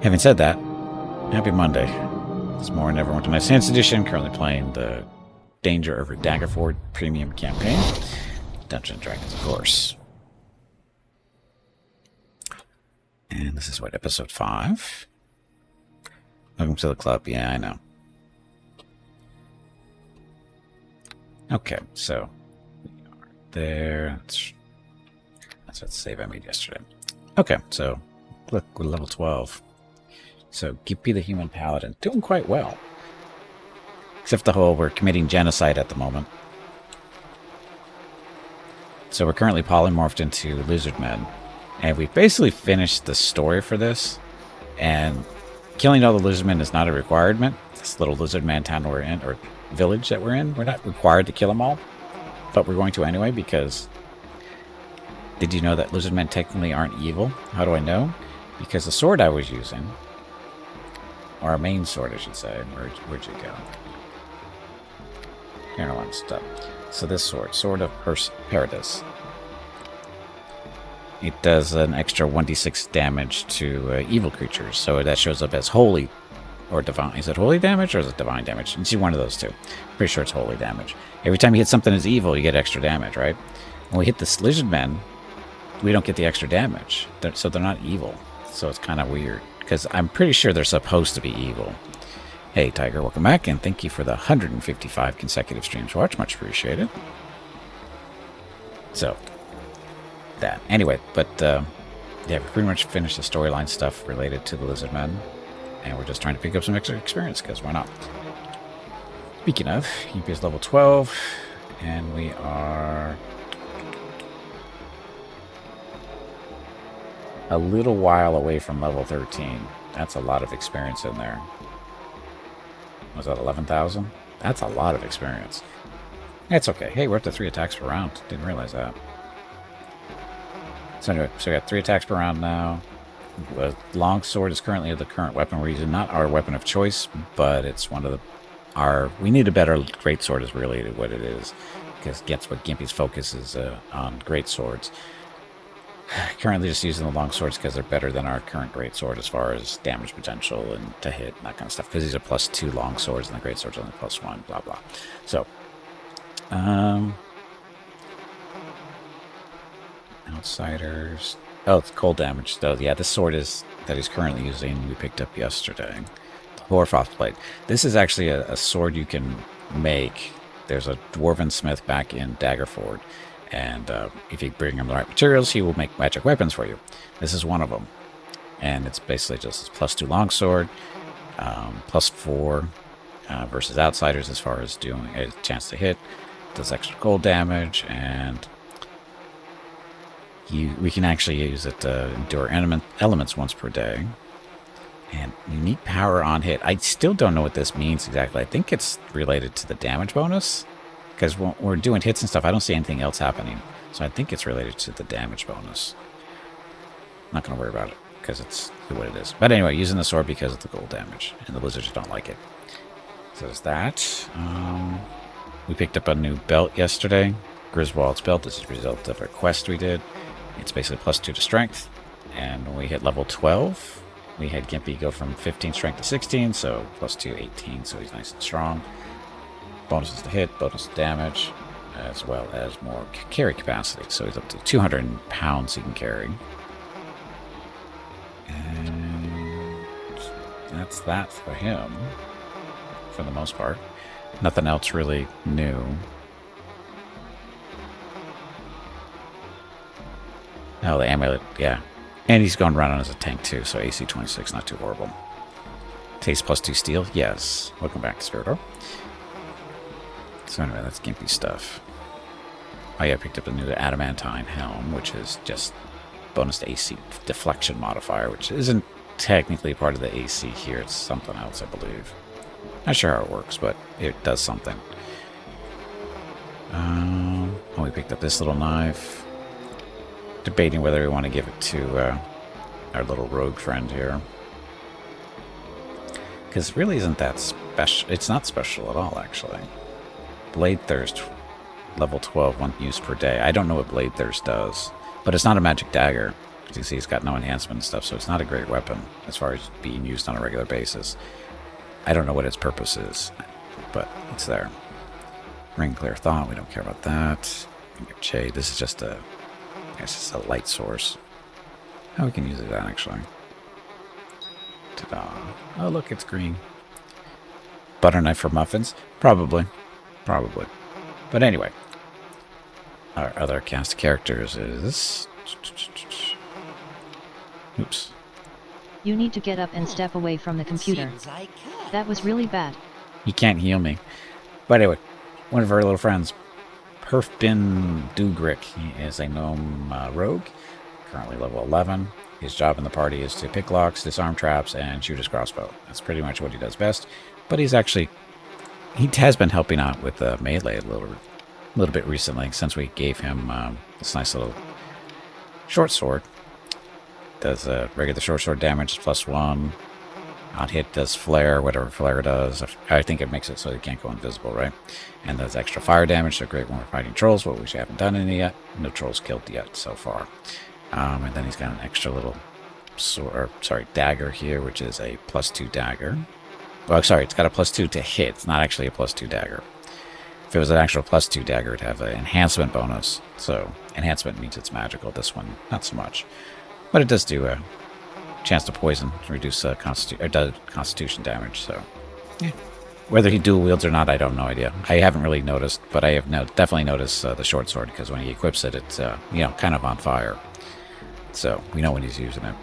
Having said that, happy Monday. It's more Neverwinter Night Sans Edition, currently playing the Danger over Daggerford Premium Campaign. Dungeons & Dragons, of course. And this is what, episode 5? Welcome to the club. Yeah, I know. Okay, so we are there. That's what save I made yesterday. Okay, so look, we're level 12. So Gippy the Human Paladin, doing quite well. Except the whole, we're committing genocide at the moment. So we're currently polymorphed into lizardmen. And we basically finished the story for this. And killing all the lizardmen is not a requirement. This little lizardman town we're in, or village that we're in, we're not required to kill them all. But we're going to anyway, because... Did you know that lizardmen technically aren't evil? How do I know? Because the sword I was using... Or our main sword, I should say. Where'd you go? Here, no, I'm stuck. So this sword, Sword of Paradise. It does an extra 1d6 damage to evil creatures. So that shows up as holy or divine. Is it holy damage or is it divine damage? You see one of those two. Pretty sure it's holy damage. Every time you hit something as evil, you get extra damage, right? When we hit this lizardmen, we don't get the extra damage. So they're not evil. So it's kind of weird. Because I'm pretty sure they're supposed to be evil. Hey, Tiger, welcome back, and thank you for the 155 consecutive streams watch. Much appreciated. So, that. Anyway, but, yeah, we pretty much finished the storyline stuff related to the lizardmen. And we're just trying to pick up some extra experience, because why not? Speaking of, EP is level 12, and we are... a little while away from level 13. That's a lot of experience in there. Was that 11,000? That's a lot of experience. It's okay. Hey, we're up to 3 attacks per round. Didn't realize that. So anyway, so we got 3 attacks per round now. The longsword is currently the current weapon we're using. Not our weapon of choice, but it's one of the... we need a better greatsword is really what it is. Because that's what Gimpy's focus is on greatswords. Currently just using the long swords because they're better than our current great sword as far as damage potential and to hit and that kind of stuff. Because these are +2 long swords and the great sword's only +1, blah blah. So, outsiders. Oh, it's cold damage. So yeah, this sword that he's currently using. We picked up yesterday. The Hoarfrost blade. This is actually a sword you can make. There's a dwarven smith back in Daggerford. And if you bring him the right materials, he will make magic weapons for you. This is one of them. And it's basically just +2 longsword, +4 versus outsiders as far as doing a chance to hit. Does extra cold damage, and we can actually use it to endure elements once per day. And unique power on hit. I still don't know what this means exactly. I think it's related to the damage bonus. Because when we're doing hits and stuff, I don't see anything else happening. So I think it's related to the damage bonus. I'm not going to worry about it, because it's what it is. But anyway, using the sword because of the gold damage. And the lizards don't like it. So there's that. We picked up a new belt yesterday. Griswold's belt. This is a result of a quest we did. It's basically +2 to strength. And when we hit level 12, we had Gimpy go from 15 strength to 16. So +2, 18. So he's nice and strong. Bonuses to hit, bonus to damage, as well as more carry capacity. So he's up to 200 pounds he can carry. And that's that for him, for the most part. Nothing else really new. Oh, the amulet, yeah. And he's going around as a tank too, so AC 26, not too horrible. Taste +2 steel, yes. Welcome back to Spirit. So anyway, that's Gimpy stuff. Oh yeah, I picked up a new Adamantine Helm, which is just bonus to AC deflection modifier, which isn't technically part of the AC here. It's something else, I believe. Not sure how it works, but it does something. Oh, we picked up this little knife. Debating whether we want to give it to our little rogue friend here. Because it really isn't that special. It's not special at all, actually. Blade Thirst, level 12, 1 use per day. I don't know what Blade Thirst does, but it's not a magic dagger. As you see, it's got no enhancement and stuff, so it's not a great weapon as far as being used on a regular basis. I don't know what its purpose is, but it's there. Ring Clear Thought, we don't care about that. Shade, this is just a, I guess it's a light source. Oh, we can use it that actually. Ta-da. Oh, look, it's green. Butter knife for muffins? Probably. Probably. But anyway. Our other cast of characters is... Oops. You need to get up and step away from the computer. That was really bad. He can't heal me. But anyway, one of our little friends, Perf Bin Dugrick. He is a gnome rogue, currently level 11. His job in the party is to pick locks, disarm traps, and shoot his crossbow. That's pretty much what he does best. But he has been helping out with melee a little bit recently, since we gave him this nice little short sword. Does regular short sword damage +1. On hit does flare, whatever flare does. I think it makes it so he can't go invisible, right? And does extra fire damage, so great when we're fighting trolls, but we haven't done any yet. No trolls killed yet so far. And then he's got an extra little dagger here, which is a +2 dagger. Well, sorry, it's got a +2 to hit. It's not actually a +2 dagger. If it was an actual +2 dagger, it'd have an enhancement bonus. So enhancement means it's magical. This one, not so much. But it does do a chance to poison, to reduce constitution damage. So yeah. Whether he dual wields or not, I have no idea. I haven't really noticed, but I have definitely noticed the short sword, because when he equips it, it's kind of on fire. So we know when he's using it.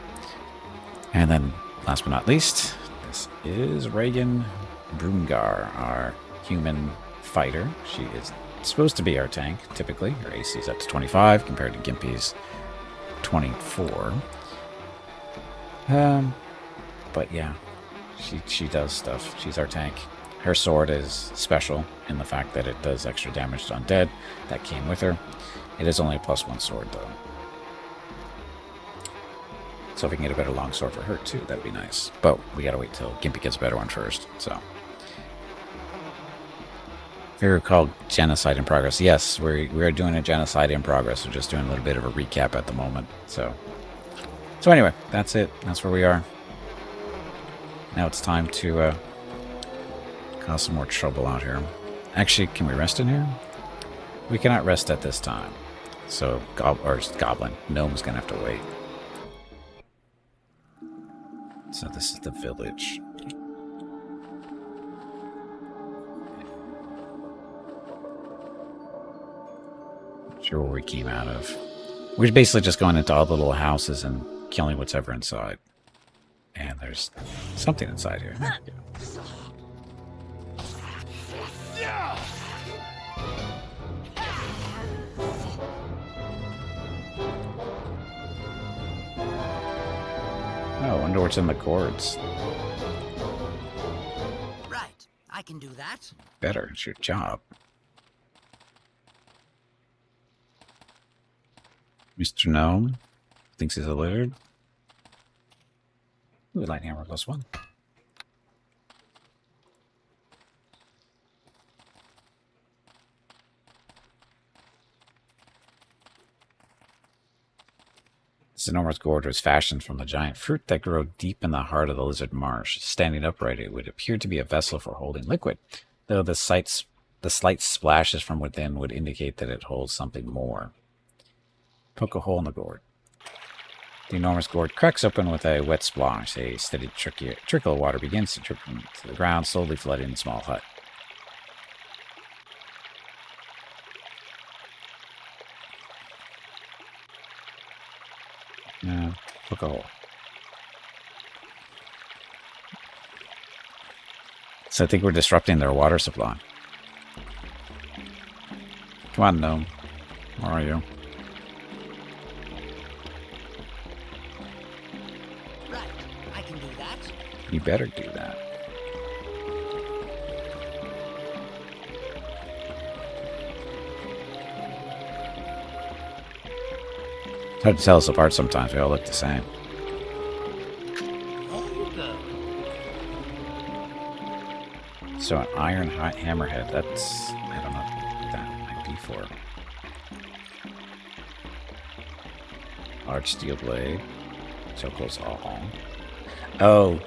And then, last but not least, this is Reagan Brungar, our human fighter. She is supposed to be our tank, typically. Her AC is up to 25 compared to Gimpy's 24. But yeah, she does stuff. She's our tank. Her sword is special in the fact that it does extra damage to undead. That came with her. It is only a +1 sword, though. So if we can get a better long sword for her, too, that'd be nice. But we gotta wait till Gimpy gets a better one first, so. If you recall, genocide in progress. Yes, we are doing a genocide in progress. We're just doing a little bit of a recap at the moment, so. So anyway, that's it. That's where we are. Now it's time to cause some more trouble out here. Actually, can we rest in here? We cannot rest at this time. So, Goblin. Gnome's gonna have to wait. So this is the village. Not sure where we came out of. We're basically just going into all the little houses and killing what's ever inside. And there's something inside here. Oh, I wonder what's in the gourds. Right, I can do that. Better, it's your job. Mr. Gnome thinks he's a lizard. Ooh, light hammer +1. This enormous gourd was fashioned from the giant fruit that grew deep in the heart of the Lizard Marsh. Standing upright, it would appear to be a vessel for holding liquid, though the slight splashes from within would indicate that it holds something more. Poke a hole in the gourd. The enormous gourd cracks open with a wet splash. A steady trickle of water begins to trickle to the ground, slowly flooding the small hut. Poke a hole. So I think we're disrupting their water supply. Come on, gnome. Where are you? Right, I can do that. You better do that. It's hard to tell us apart sometimes. We all look the same. So an iron hammerhead, that's... I don't know what that might be for. Large steel blade. Chocol's all. Oh,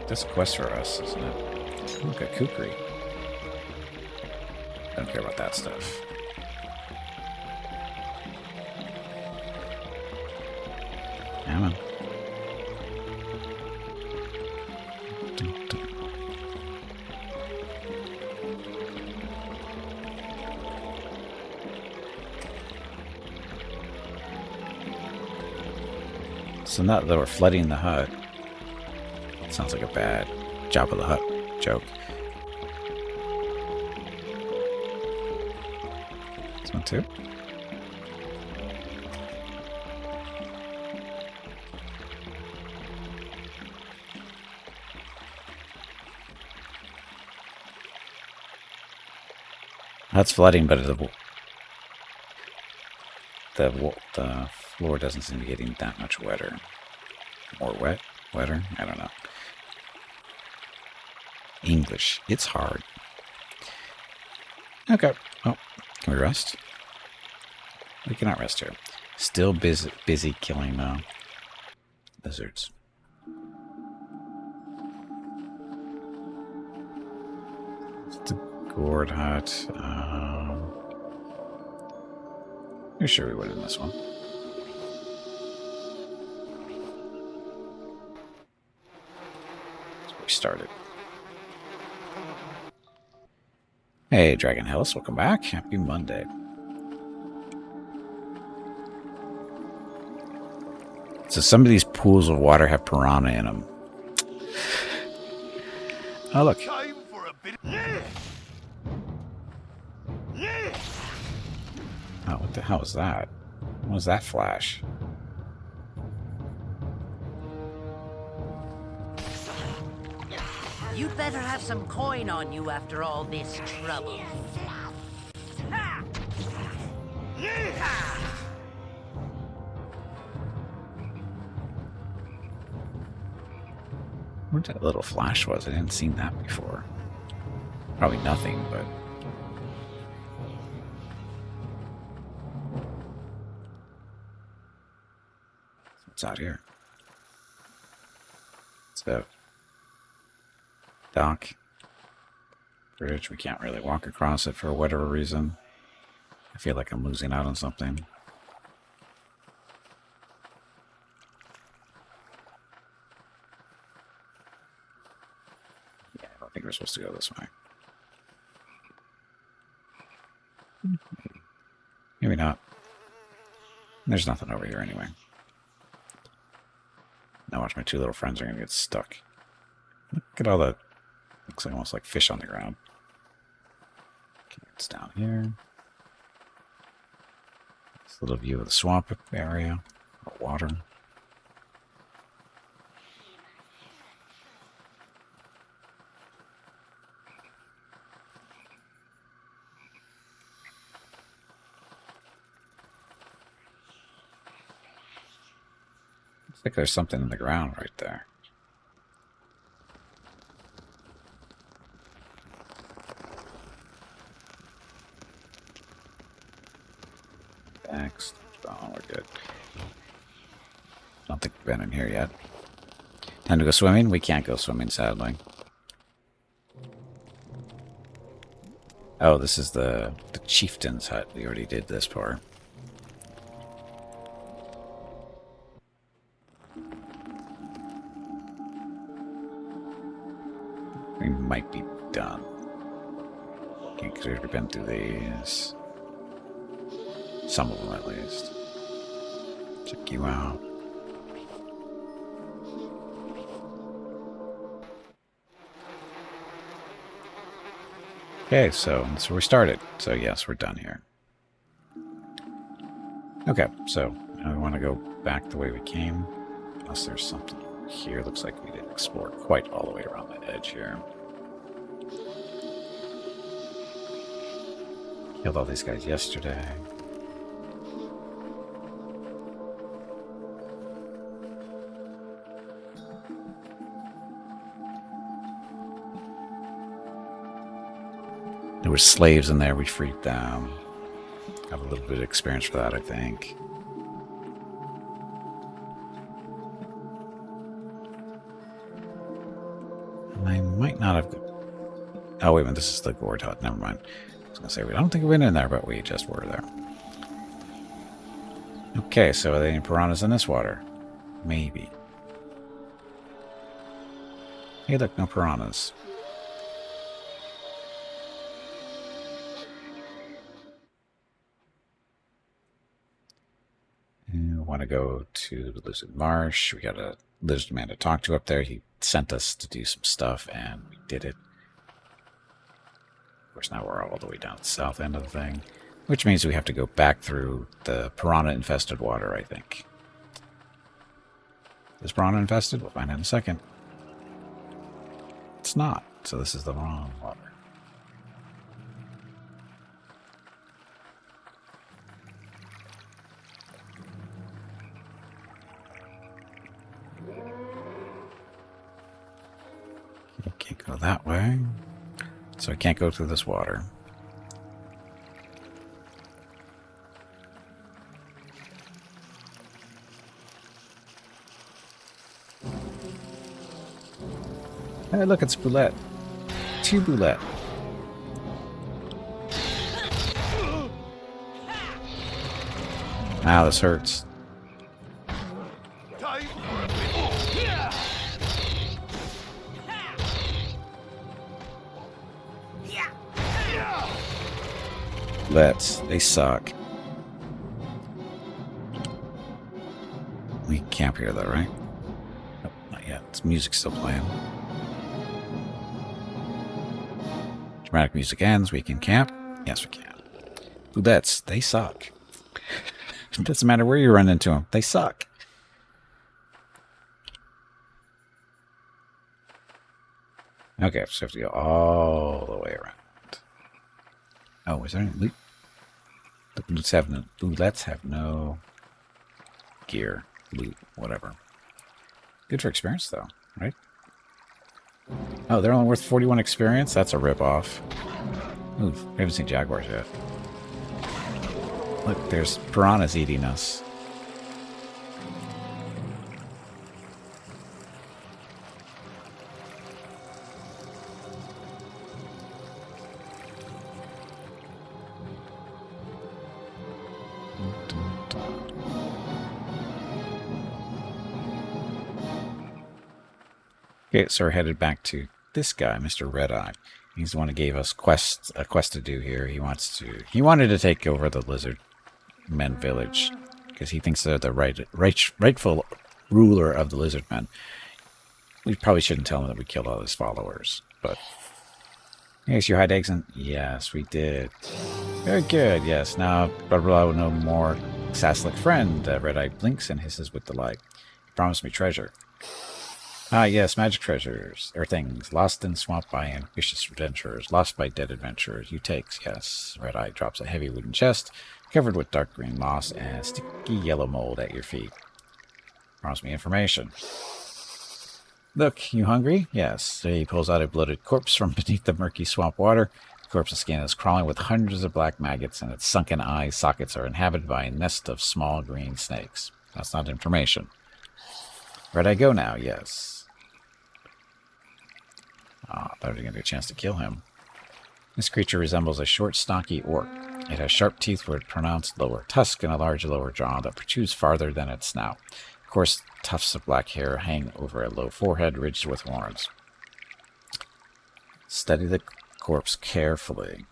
that's a quest for us, isn't it? Look at Kukri. Don't care about that stuff. Come on. So now that we're flooding the hut, sounds like a bad Job of the Hut joke. This one too? That's flooding, but the floor doesn't seem to be getting that much wetter. More wet? Wetter? I don't know. English. It's hard. Okay. Oh, can we rest? We cannot rest here. Still busy killing lizards. It's the Gourd hut. You're sure we went in this one? That's where we started. Hey, Dragon Hellis, welcome back. Happy Monday. So some of these pools of water have piranha in them. Oh, look. Oh, what the hell is that? What was that flash? You'd better have some coin on you after all this trouble. What that little flash was? I didn't see that before. Probably nothing, but... What's out here? It's a dock. Bridge. We can't really walk across it for whatever reason. I feel like I'm losing out on something. Yeah, I don't think we're supposed to go this way. Maybe not. There's nothing over here anyway. Now watch, my two little friends are going to get stuck. Look at all the... Looks like almost like fish on the ground. Okay, it's down here. This little view of the swamp area. Or water. Looks like there's something in the ground right there. Next. Oh, we're good. Don't think we've been in here yet. Time to go swimming? We can't go swimming, sadly. Oh, this is the chieftain's hut. We already did this part. We might be done. Okay, because we've already been through these. Some of them, at least. Check you out. Okay, so that's where we started. So yes, we're done here. Okay, so now we want to go back the way we came. Unless there's something here. Looks like we didn't explore quite all the way around the edge here. Killed all these guys yesterday. There were slaves in there, we freed them. Have a little bit of experience for that, I think. I might not have... Oh, wait a minute. This is the Gourd hut. Never mind. I was going to say, we don't think we went in there, but we just were there. Okay, so are there any piranhas in this water? Maybe. Hey, look, no piranhas. And we want to go to the Lizard Marsh. We got a Lizardman to talk to up there. He sent us to do some stuff, and we did it. Of course, now we're all the way down the south end of the thing, which means we have to go back through the piranha-infested water, I think. Is piranha infested? We'll find out in a second. It's not, so this is the wrong water. You can't go that way, so I can't go through this water. Hey, look, it's Boulette. Two Boulette. Ow, this hurts. They suck. We camp here, though, right? Nope, not yet. It's music's still playing. Dramatic music ends. We can camp. Yes, we can. Boulettes, they suck. It doesn't matter where you run into them. They suck. Okay, so we have to go all the way around. Oh, is there any loot? The Boulettes have no gear, loot, whatever. Good for experience, though, right? Oh, they're only worth 41 experience? That's a ripoff. Ooh, we haven't seen jaguars yet. Look, there's piranhas eating us. Okay, so we're headed back to this guy, Mr. Redeye. He's the one who gave us a quest to do here. He wanted to take over the Lizardmen village because he thinks they're the rightful ruler of the Lizardmen. We probably shouldn't tell him that we killed all his followers, but yes, you hide eggs, and yes, we did. Very good. Yes, now blah blah blah. No more Sasslick friend. Redeye blinks and hisses with delight. He promised me treasure. Ah, yes, magic treasures, or things, lost in swamp by ambitious adventurers, lost by dead adventurers. You takes, yes. Redeye drops a heavy wooden chest, covered with dark green moss and sticky yellow mold at your feet. Promise me information. Look, you hungry? Yes. He pulls out a bloated corpse from beneath the murky swamp water. The corpse's skin is crawling with hundreds of black maggots, and its sunken eye sockets are inhabited by a nest of small green snakes. That's not information. Where'd I go now? Yes. I thought we were going to get a chance to kill him. This creature resembles a short, stocky orc. It has sharp teeth with a pronounced lower tusk and a large lower jaw that protrudes farther than its snout. Of course, tufts of black hair hang over a low forehead ridged with horns. Study the corpse carefully.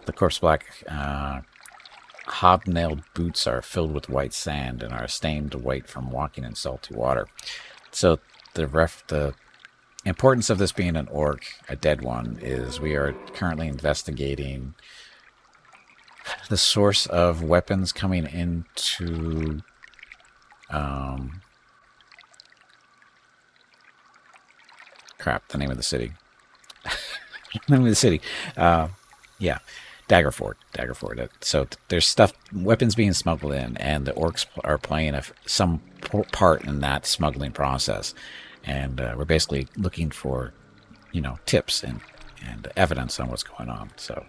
The corpse's black hobnailed boots are filled with white sand and are stained white from walking in salty water. So the importance of this being an orc, a dead one, is we are currently investigating the source of weapons coming into the name of the city. Yeah, Daggerford. So there's weapons being smuggled in, and the orcs are playing some part in that smuggling process. And we're basically looking for, tips and evidence on what's going on. So,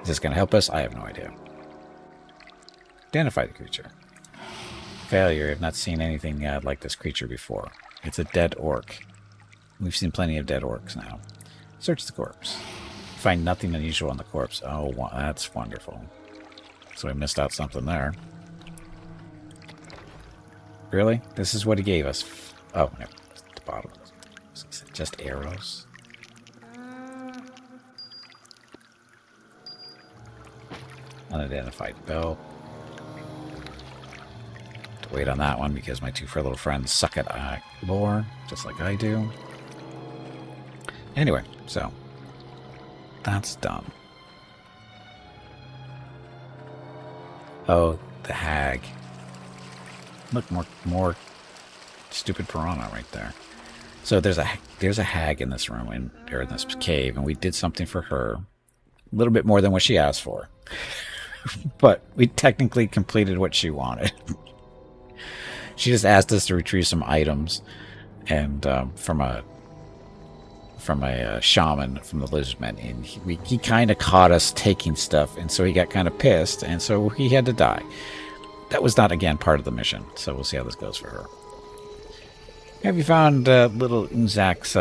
is this going to help us? I have no idea. Identify the creature. failure. I've not seen anything like this creature before. It's a dead orc. We've seen plenty of dead orcs now. Search the corpse. Find nothing unusual on the corpse. Oh, that's wonderful. So I missed out something there. Really? This is what he gave us. Oh, no. At the bottom. Is it just arrows? Unidentified belt. To wait on that one because my two fur little friends suck at lore, just like I do. Anyway, so that's done. Oh, the hag. Look, more stupid piranha right there. So there's a hag in this room, or in this cave, and we did something for her. A little bit more than what she asked for. But we technically completed what she wanted. She just asked us to retrieve some items, and from a shaman from the Lizardmen, and he kind of caught us taking stuff, and so he got kind of pissed, and so he had to die. That was not, again, part of the mission, so we'll see how this goes for her. Have you found little Unzak's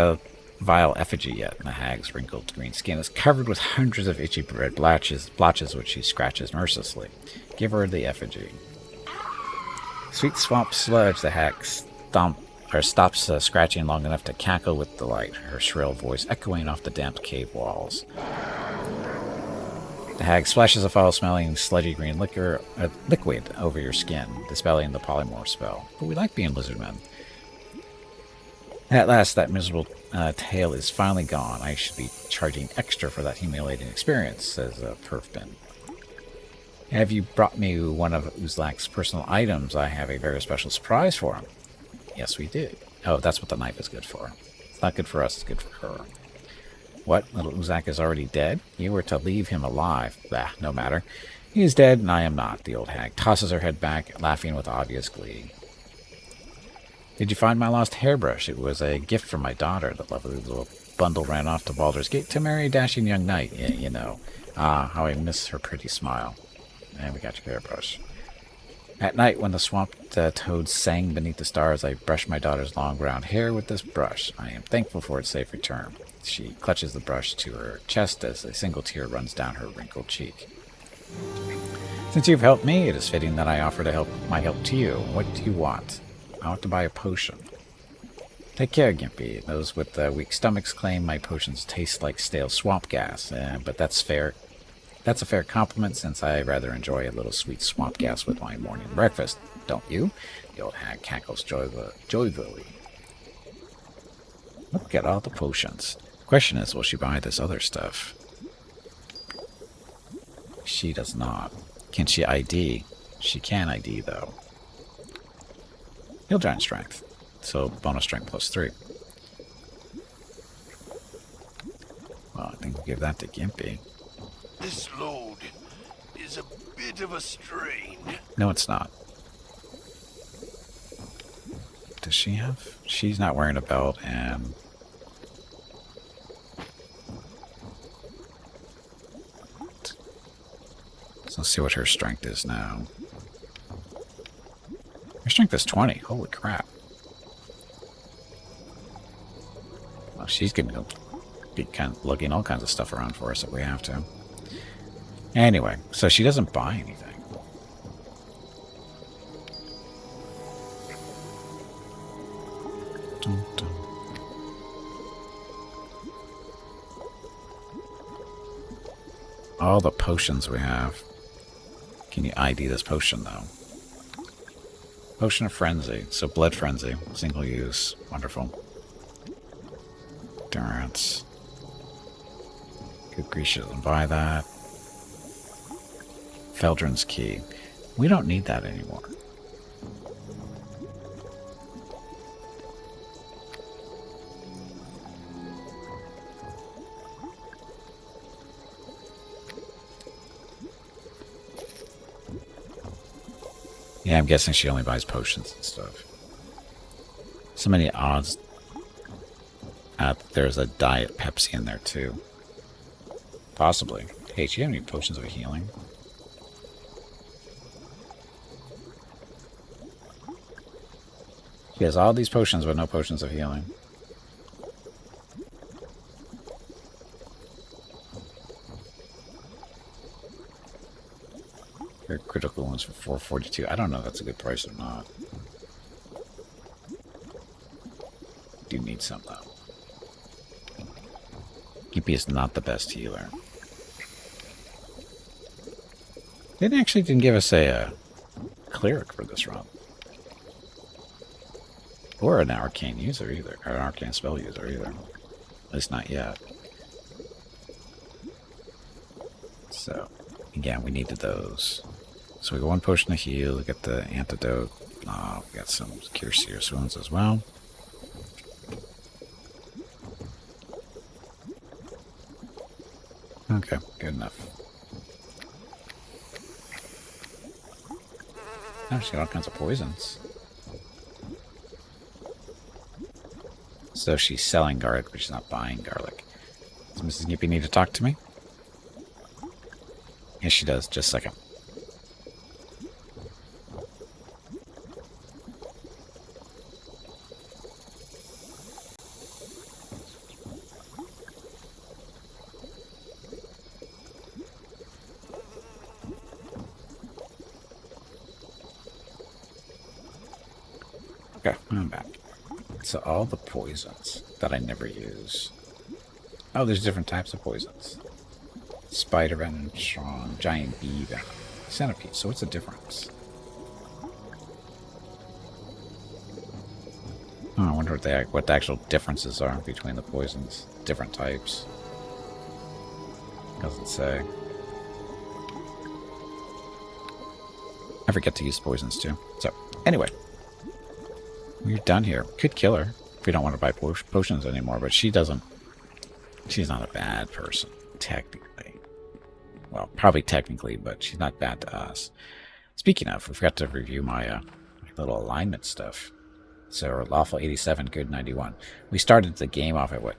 Vile Effigy yet? The hag's wrinkled green skin is covered with hundreds of itchy red blotches which she scratches mercilessly. Give her the effigy. Sweet swamp sludge, the hag stops scratching long enough to cackle with delight, her shrill voice echoing off the damp cave walls. The hag splashes a foul-smelling, sludgy green liquid over your skin, dispelling the polymorph spell. But we like being lizardmen. At last, that miserable tale is finally gone. I should be charging extra for that humiliating experience, says Perf. Have you brought me one of Uzlak's personal items? I have a very special surprise for him. Yes, we did. Oh, that's what the knife is good for. It's not good for us, it's good for her. What? Little Uzak is already dead? You were to leave him alive. Bah, no matter. He is dead, and I am not, the old hag tosses her head back, laughing with obvious glee. Did you find my lost hairbrush? It was a gift from my daughter. The lovely little bundle ran off to Baldur's Gate to marry a dashing young knight. Yeah, you know. Ah, how I miss her pretty smile. And we got your hairbrush. At night, when the swamped toads sang beneath the stars, I brushed my daughter's long brown hair with this brush. I am thankful for its safe return. She clutches the brush to her chest as a single tear runs down her wrinkled cheek. Since you've helped me, it is fitting that I offer my help to you. What do you want? I want to buy a potion. Take care, Gimpy. Those with weak stomachs claim my potions taste like stale swamp gas, but that's fair. That's a fair compliment, since I rather enjoy a little sweet swamp gas with my morning breakfast, don't you? The old hag cackles joyfully. Look at all the potions. Question is, will she buy this other stuff? She does not. Can she ID? She can ID, though. He'll giant strength, so bonus strength +3. Well, I think we'll give that to Gimpy. This load is a bit of a strain. No, it's not. Does she have? She's not wearing a belt, and so let's see what her strength is now. Her strength is 20. Holy crap. Well, she's going to be kind of lugging all kinds of stuff around for us if we have to. Anyway, so she doesn't buy anything. Dun, dun. All the potions we have. Can you ID this potion, though? Potion of Frenzy. So Blood Frenzy. Single use. Wonderful. Endurance. Good grief, doesn't buy that. Feldrin's Key. We don't need that anymore. Yeah, I'm guessing she only buys potions and stuff. So many odds. There's a Diet Pepsi in there, too. Possibly. Hey, do you have any potions of healing? He has all these potions, but no potions of healing. Your critical ones for 442. I don't know if that's a good price or not. Do need some, though. Gimpy is not the best healer. They actually didn't give us a cleric for this run. Or an arcane user either. Or an arcane spell user either. At least not yet. So, again, we needed those. So we got one potion to heal. We got the antidote. We got some cure serious wounds as well. Okay, good enough. Oh, she's got all kinds of poisons. So she's selling garlic, but she's not buying garlic. Does Mrs. Gimpy need to talk to me? Yes, she does. Just a second. Okay, I'm back. So all the poisons that I never use. Oh, there's different types of poisons. Spider venom, strong, giant bee venom, centipede. So what's the difference? Oh, I wonder what the actual differences are between the poisons. Different types. Doesn't say. I forget to use poisons too. So, anyway. We're done here. Could kill her if we don't want to buy potions anymore, but she doesn't. She's not a bad person, technically. Well, probably technically, but she's not bad to us. Speaking of, we forgot to review my little alignment stuff. So, lawful 87, good 91. We started the game off at what?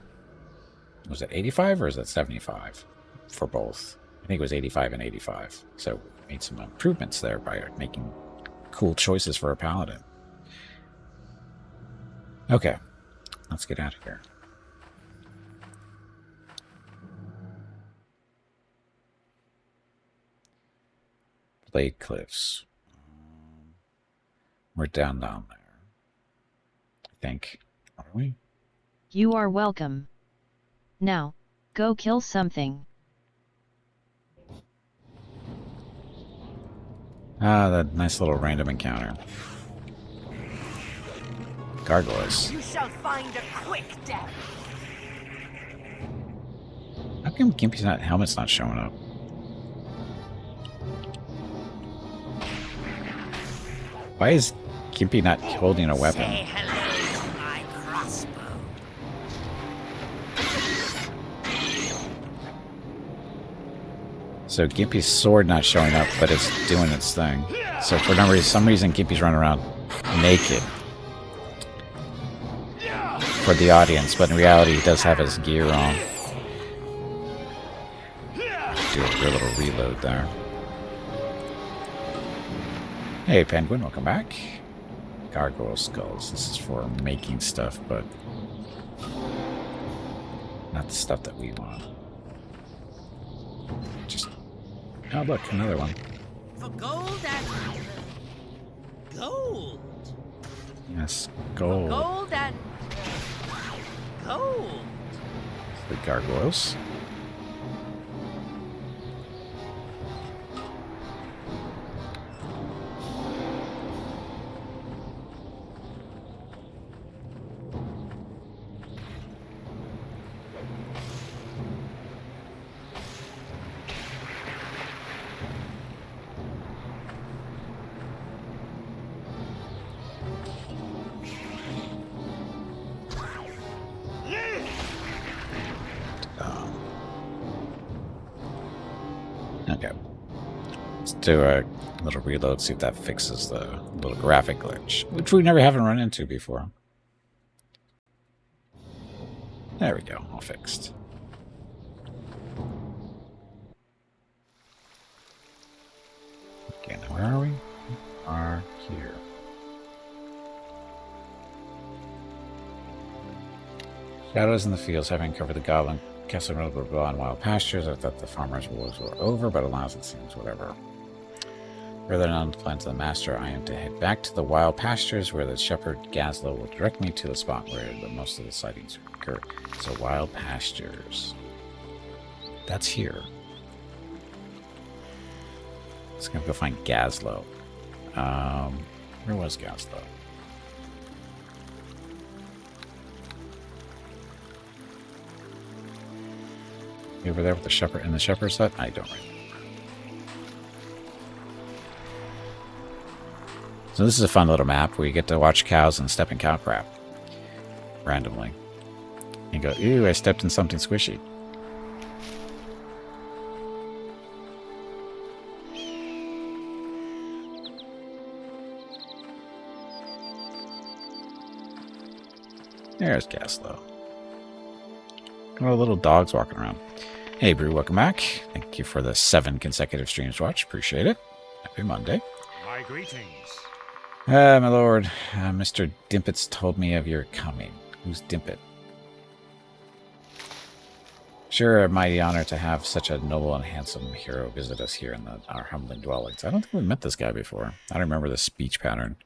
Was it 85 or is it 75 for both? I think it was 85 and 85. So, we made some improvements there by making cool choices for a paladin. Okay, let's get out of here. Blade Cliffs. We're down there. I think. Are we? You are welcome. Now, go kill something. Ah, that nice little random encounter. Gargoyles. You shall find a quick death. How come Gimpy's helmet's not showing up? Why is Gimpy not holding a weapon? Say hello to my crossbow. So Gimpy's sword not showing up, but it's doing its thing. So for some reason Gimpy's running around naked. For the audience, but in reality he does have his gear on. Do a little reload there. Hey Penguin, welcome back. Gargoyle skulls. This is for making stuff, but not the stuff that we want. Just oh look, another one. For gold and gold. Yes, gold. Gold and gold. The gargoyles. Okay. Let's do a little reload, see if that fixes the little graphic glitch, which we never haven't run into before. There we go, all fixed. Okay, now where are we? We are here. Shadows in the fields, having covered the goblin castle road were on wild pastures. I thought the farmers' wars were over, but alas, it seems whatever. Further on the plan to the master, I am to head back to the wild pastures where the shepherd Gazlo will direct me to the spot where most of the sightings occur. So wild pastures. That's here. Let's go find Gazlo. Where was Gazlo? You over there with the shepherd in the shepherd's hut? I don't remember. So this is a fun little map where you get to watch cows and step in cow crap randomly. You go, ew, I stepped in something squishy. There's Gaslow. Got a little dogs walking around. Hey, Brew, welcome back. Thank you for the 7 consecutive streams watch. Appreciate it. Happy Monday. My greetings. My lord, Mr. Dimpet's told me of your coming. Who's Dimpet? Sure, a mighty honor to have such a noble and handsome hero visit us here in our humbling dwellings. I don't think we met this guy before. I don't remember the speech pattern.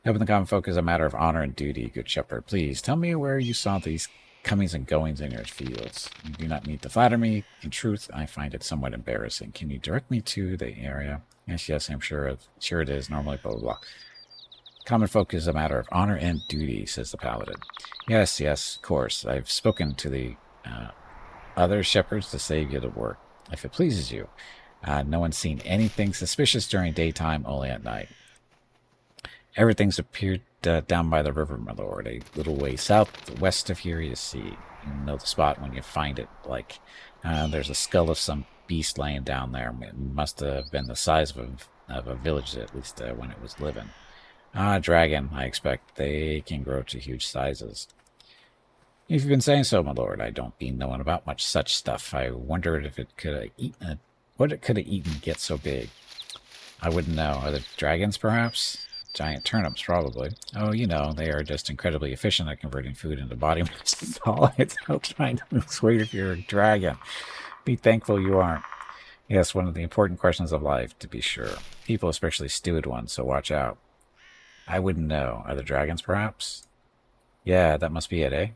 Helping the common folk is a matter of honor and duty, good shepherd. Please, tell me where you saw these comings and goings in your fields. You do not need to flatter me. In truth, I find it somewhat embarrassing. Can you direct me to the area? Yes, I'm sure it is. Normally, blah, blah, blah. Common folk is a matter of honor and duty, says the paladin. Yes, of course. I've spoken to the other shepherds to save you the work, if it pleases you. No one's seen anything suspicious during daytime, only at night. Everything's appeared down by the river, my lord. A little way southwest of here you see. You know the spot when you find it. Like, there's a skull of some beast laying down there. It must have been the size of a village, at least when it was living. Dragon, I expect. They can grow to huge sizes. If you've been saying so, my lord, I don't be knowing about much such stuff. I wondered if it could have eaten what it could have eaten to get so big. I wouldn't know. Are they dragons, perhaps? Giant turnips, probably. Oh, you know, they are just incredibly efficient at converting food into body mass and solids. I'll try to lose weight if you're a dragon. Be thankful you aren't. Yes, one of the important questions of life, to be sure. People, especially stewed ones, so watch out. I wouldn't know. Are the dragons, perhaps? Yeah, that must be it, eh?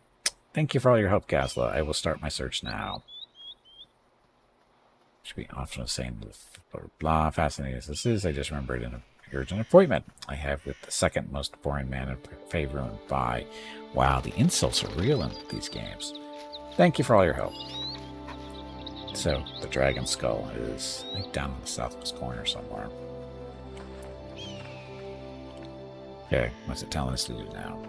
Thank you for all your help, Gasla. I will start my search now. Should be often saying blah, fascinating as this is. I just remembered an urgent appointment I have with the second most boring man in Faerun by. Wow, the insults are real in these games. Thank you for all your help. So, the dragon skull is, I think, down in the southwest corner somewhere. Okay, what's it telling us to do now?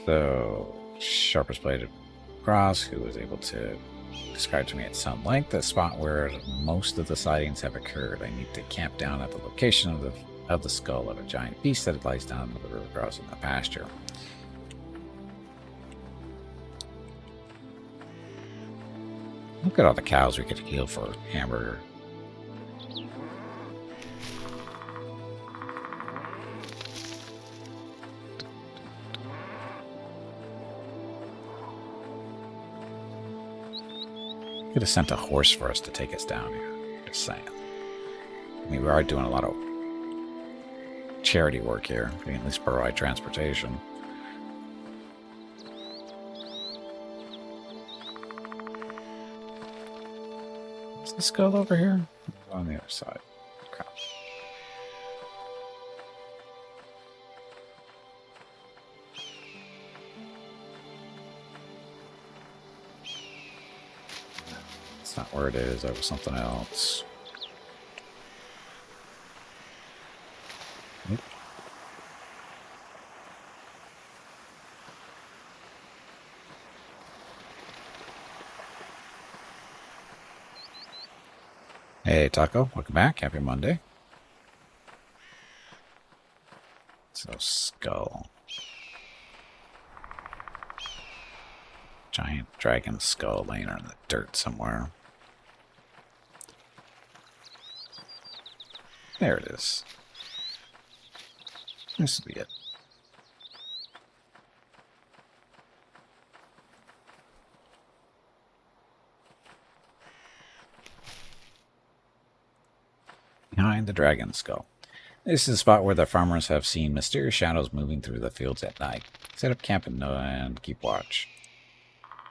So, sharpest blade across, who was able to describe to me at some length the spot where most of the sightings have occurred. I need to camp down at the location of the skull of a giant beast that lies down the river crossing the pasture. Look at all the cows we could heal for hamburger. Could have sent a horse for us to take us down here. Just saying. I mean, we are doing a lot of charity work here. We can at least provide transportation. Is the skull over here? On the other side. Okay. That's not where it is. That was something else. Oop. Hey, Taco. Welcome back. Happy Monday. So, skull. Giant dragon skull laying in the dirt somewhere. There it is. This will be it. Behind the dragon skull. This is a spot where the farmers have seen mysterious shadows moving through the fields at night. Set up camp and keep watch.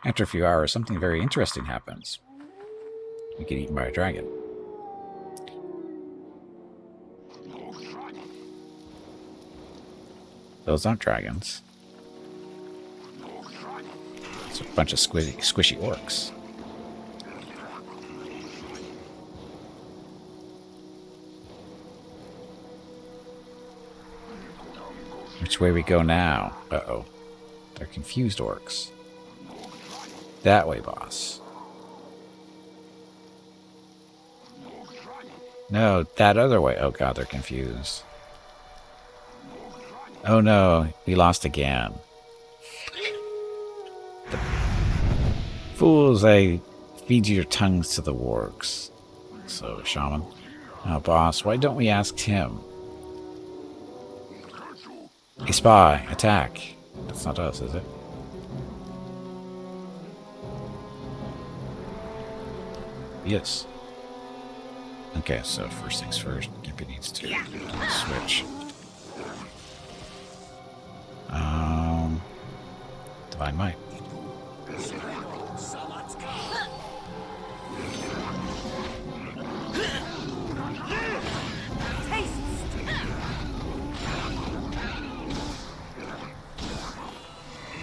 After a few hours, something very interesting happens. You get eaten by a dragon. Those aren't dragons. It's a bunch of squishy orcs. Which way we go now? Uh-oh. They're confused orcs. That way, boss. No, that other way. Oh god, they're confused. Oh no, we lost again. The fools, they feed your tongues to the wargs. So, shaman. Oh, boss, why don't we ask him? A spy, attack. That's not us, is it? Yes. Okay, so first things first, Gimpy needs to switch. Divine Might.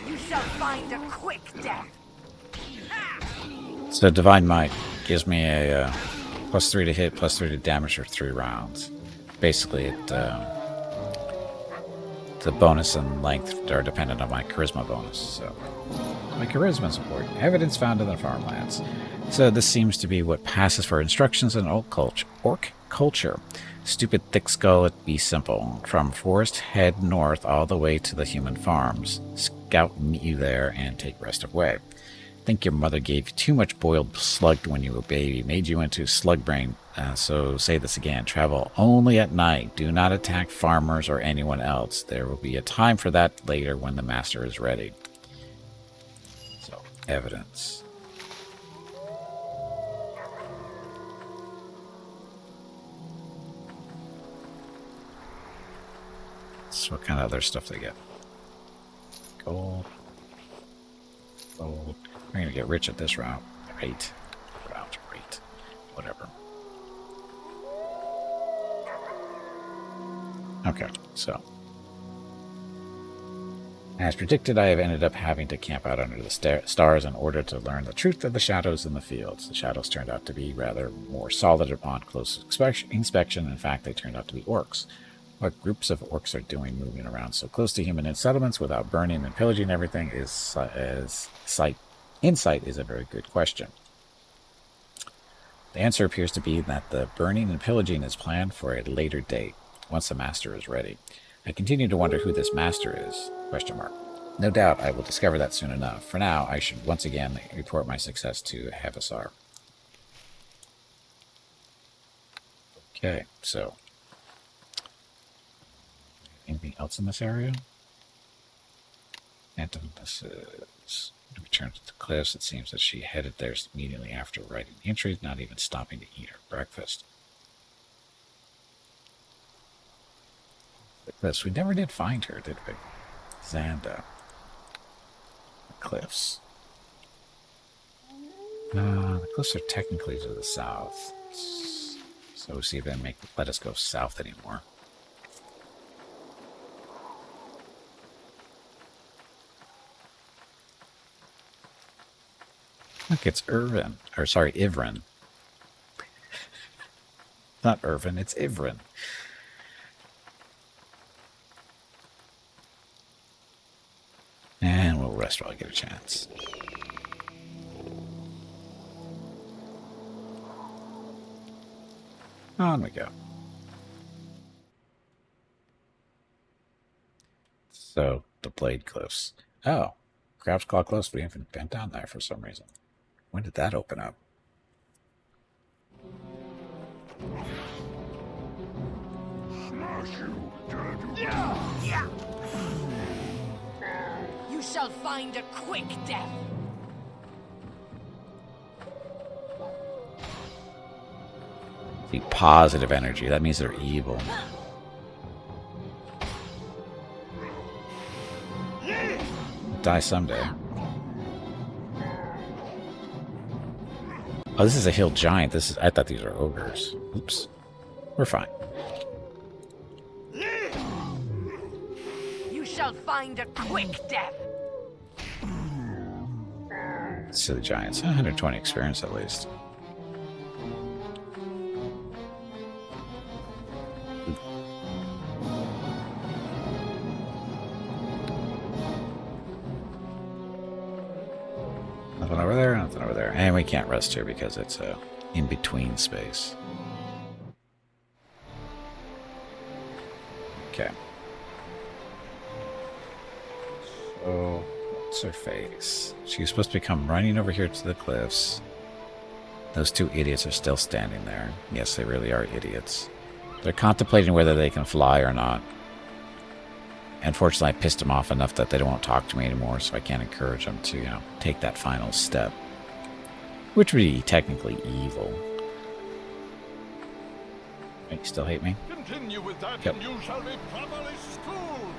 You shall find a quick death. So Divine Might gives me a +3 to hit, +3 to damage for 3 rounds. Basically, the bonus and length are dependent on my charisma bonus. So my charisma is important. Evidence found in the Farmlands. So this seems to be what passes for instructions in orc culture. Stupid thick skull, it be simple. From forest, head north all the way to the human farms. Scout meet you there and take rest of way. Think your mother gave you too much boiled slug when you were a baby, made you into slug brain. So say this again, travel only at night. Do not attack farmers or anyone else. There will be a time for that later when the master is ready. So, evidence. So what kind of other stuff they get? Gold. Gold. We're gonna get rich at this route. Right. Rate. Whatever. Okay, so. As predicted, I have ended up having to camp out under the stars in order to learn the truth of the shadows in the fields. The shadows turned out to be rather more solid upon close inspection. In fact, they turned out to be orcs. What groups of orcs are doing moving around so close to human settlements without burning and pillaging everything insight is a very good question. The answer appears to be that the burning and pillaging is planned for a later date, once the master is ready. I continue to wonder who this master is, ? No doubt I will discover that soon enough. For now, I should once again report my success to Havasar. Okay, so. Anything else in this area? And this is return to the cliffs. It seems that she headed there immediately after writing the entries, not even stopping to eat her breakfast. The cliffs. We never did find her, did we? Xanda. The cliffs. The cliffs are technically to the south. So we'll see if they let us go south anymore. Look, it's Ivrin. Not Irvin, it's Ivrin. And we'll rest while I get a chance. On we go. So, the Blade Cliffs. Oh, Crab's Claw Cliffs. We haven't been down there for some reason. When did that open up? You shall find a quick death. The positive energy. That means they're evil. Die someday. Oh, this is a hill giant. I thought these were ogres. Oops. We're fine. You shall find a quick death. Silly giants. 120 experience at least. Nothing over there, nothing over there. And we can't rest here because it's a in-between space. Okay. So, what's her face? She's supposed to come running over here to the cliffs. Those two idiots are still standing there. Yes, they really are idiots. They're contemplating whether they can fly or not. Unfortunately, I pissed them off enough that they don't want to talk to me anymore, so I can't encourage them to, take that final step. Which would be technically evil. Wait, you still hate me? Continue with that, Yep. and you shall be properly schooled.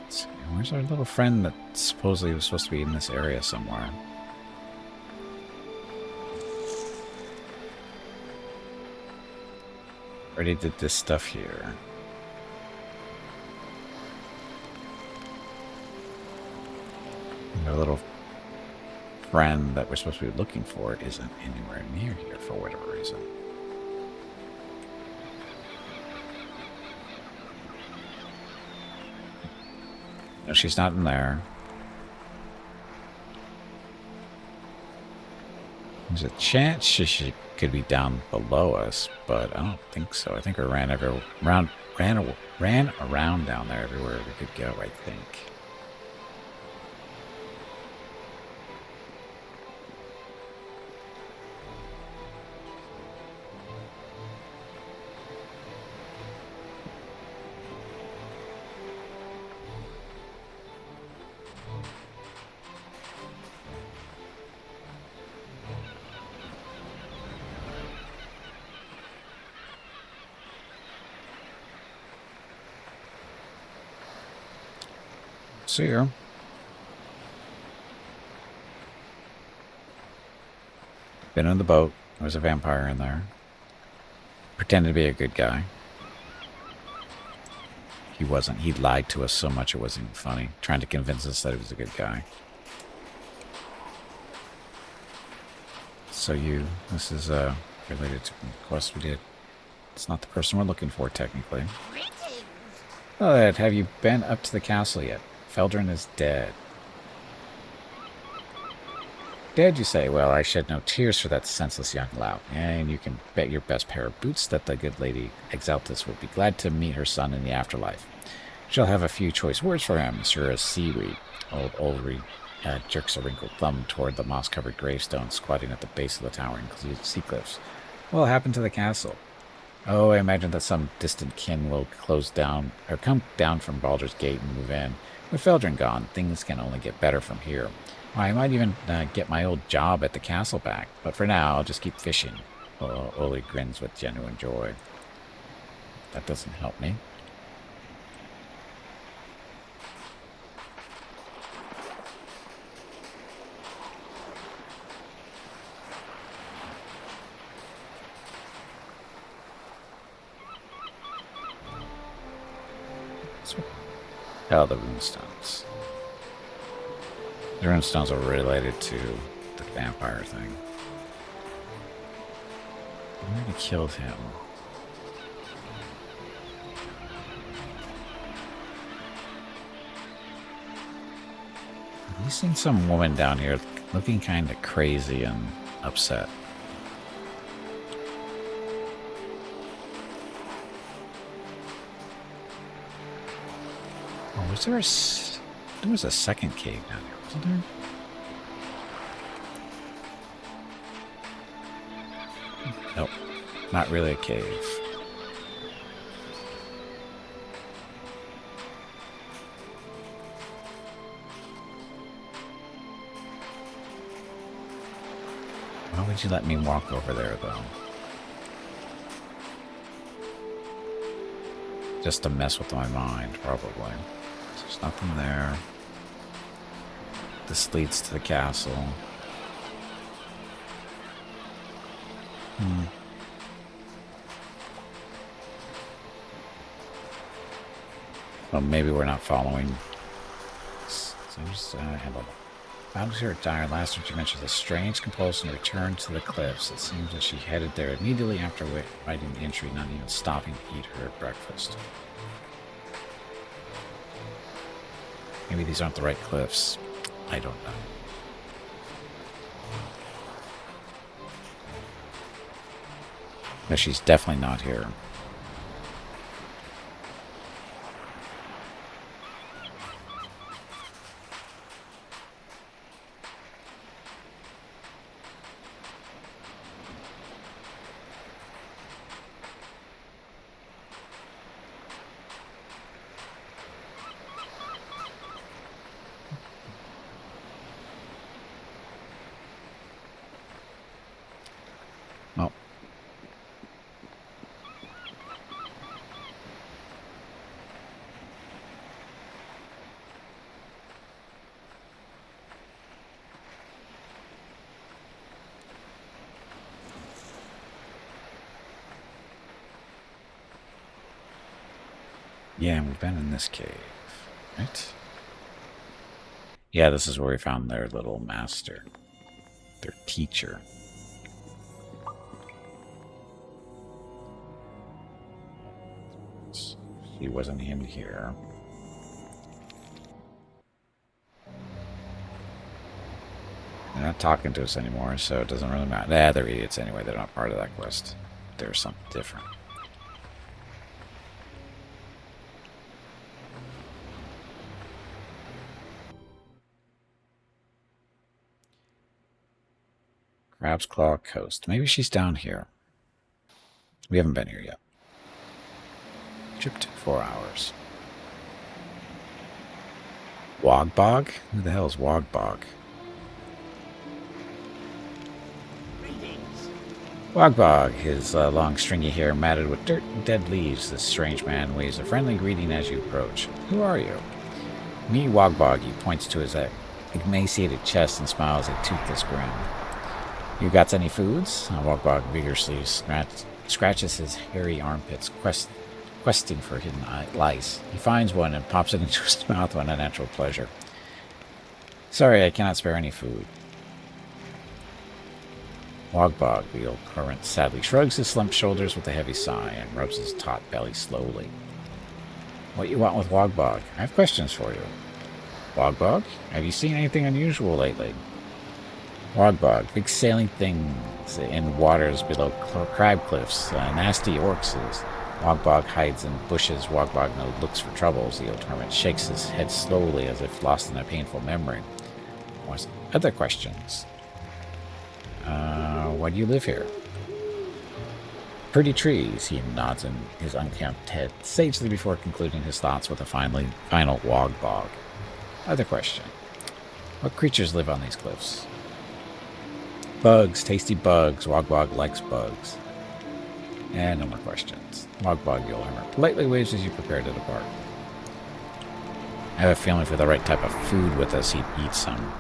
Let's see, where's our little friend that supposedly was supposed to be in this area somewhere? Already did this stuff here. Our little friend that we're supposed to be looking for isn't anywhere near here for whatever reason. No, she's not in there. There's a chance she could be down below us, but I don't think so. I think we ran around down there everywhere we could go, I think. See her. Been on the boat. There was a vampire in there. Pretended to be a good guy. He wasn't. He lied to us so much it wasn't even funny. Trying to convince us that he was a good guy. So this is related to the quest we did. It's not the person we're looking for, technically. Oh, Ed, have you been up to the castle yet? Feldrin is dead. Dead, you say? Well, I shed no tears for that senseless young lout. And you can bet your best pair of boots that the good lady Exaltus would be glad to meet her son in the afterlife. She'll have a few choice words for him, sure as seaweed. Old Ulrich jerks a wrinkled thumb toward the moss-covered gravestone squatting at the base of the towering sea cliffs. What will happen to the castle? Oh, I imagine that some distant kin will come down from Baldur's Gate and move in. With Feldrin gone, things can only get better from here. I might even get my old job at the castle back, but for now, I'll just keep fishing. Oli grins with genuine joy. That doesn't help me. Oh, the runestones. The runestones are related to the vampire thing. I already killed him. I've seen some woman down here looking kind of crazy and upset. Oh, was there there was a second cave down here, wasn't there? Nope. Not really a cave. did you let me walk over there, though? Just to mess with my mind, probably. There's nothing there. This leads to the castle. Well, maybe we're not following. So just handle that. Battles here at Dire. Last time she mentioned a strange compulsion to return to the cliffs. It seems that she headed there immediately after writing the entry, not even stopping to eat her breakfast. Maybe these aren't the right cliffs. I don't know. But she's definitely not here. Well, yeah, we've been in this cave, right? Yeah, this is where we found their little master, their teacher. He wasn't him here. They're not talking to us anymore, so it doesn't really matter. Nah, they're idiots anyway. They're not part of that quest. There's something different. Crab's Claw Coast. Maybe she's down here. We haven't been here yet. Trip took 4 hours. Wagbog? Who the hell is Wagbog? Wagbog, his long stringy hair matted with dirt and dead leaves, this strange man waves a friendly greeting as you approach. Who are you? Me, Wagbog. He points to his emaciated chest and smiles a toothless grin. You got any foods? Wagbog vigorously scratches his hairy armpits, questing for hidden lice. He finds one and pops it into his mouth with unnatural pleasure. Sorry, I cannot spare any food. Wagbog, the old current, sadly shrugs his slumped shoulders with a heavy sigh and rubs his taut belly slowly. What you want with Wagbog? I have questions for you. Wagbog, have you seen anything unusual lately? Wagbog, big sailing things in waters below crab cliffs, nasty orcs. Wagbog hides in bushes. Wagbog looks for troubles. The old hermit shakes his head slowly as if lost in a painful memory. What's other questions? Why do you live here? Pretty trees, he nods in his unkempt head, sagely before concluding his thoughts with a final Wagbog. Other question. What creatures live on these cliffs? Bugs, tasty bugs. Wagbog likes bugs. And no more questions. Wagbog, the old hermit, politely waves as you prepare to depart. I have a feeling for the right type of food with us, he'd eat some.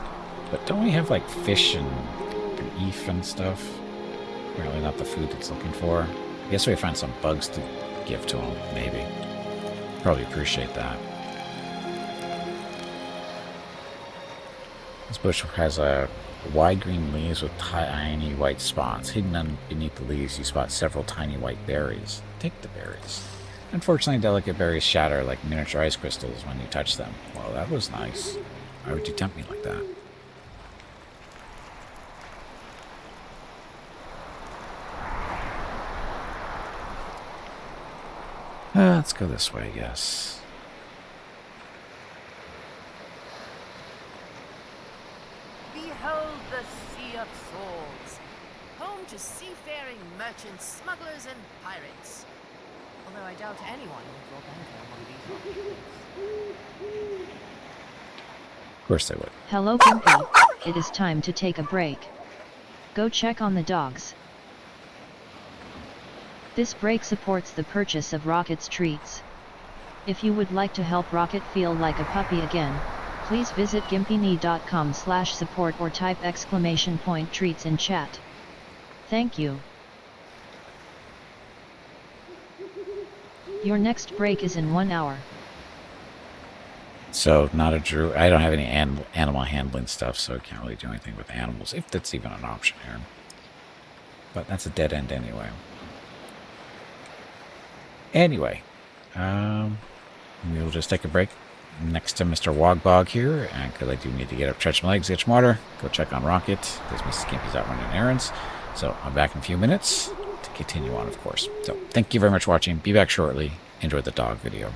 But don't we have, like, fish and beef and stuff? Apparently not the food it's looking for. I guess we find some bugs to give to him, maybe. Probably appreciate that. This bush has a wide green leaves with tiny white spots. Hidden beneath the leaves, you spot several tiny white berries. Take the berries. Unfortunately, delicate berries shatter like miniature ice crystals when you touch them. Well, that was nice. Why would you tempt me like that? Let's go this way, I guess. Behold the Sea of Souls, home to seafaring merchants, smugglers, and pirates. Although I doubt anyone would roll anchor among these. Of course they would. Hello, Pimpy. It is time to take a break. Go check on the dogs. This break supports the purchase of Rocket's treats. If you would like to help Rocket feel like a puppy again, please visit gimpyknee.com/support or type !treats in chat. Thank you. Your next break is in 1 hour. So, not a druid. I don't have any animal handling stuff, so I can't really do anything with animals, if that's even an option here. But that's a dead end anyway. Anyway, we'll just take a break next to Mr. Wagbog here, and because I do need to get up, stretch my legs, get some water, go check on Rocket, because Mrs. Skimpy's out running errands. So, I'm back in a few minutes to continue on, of course. So, thank you very much for watching. Be back shortly. Enjoy the dog video.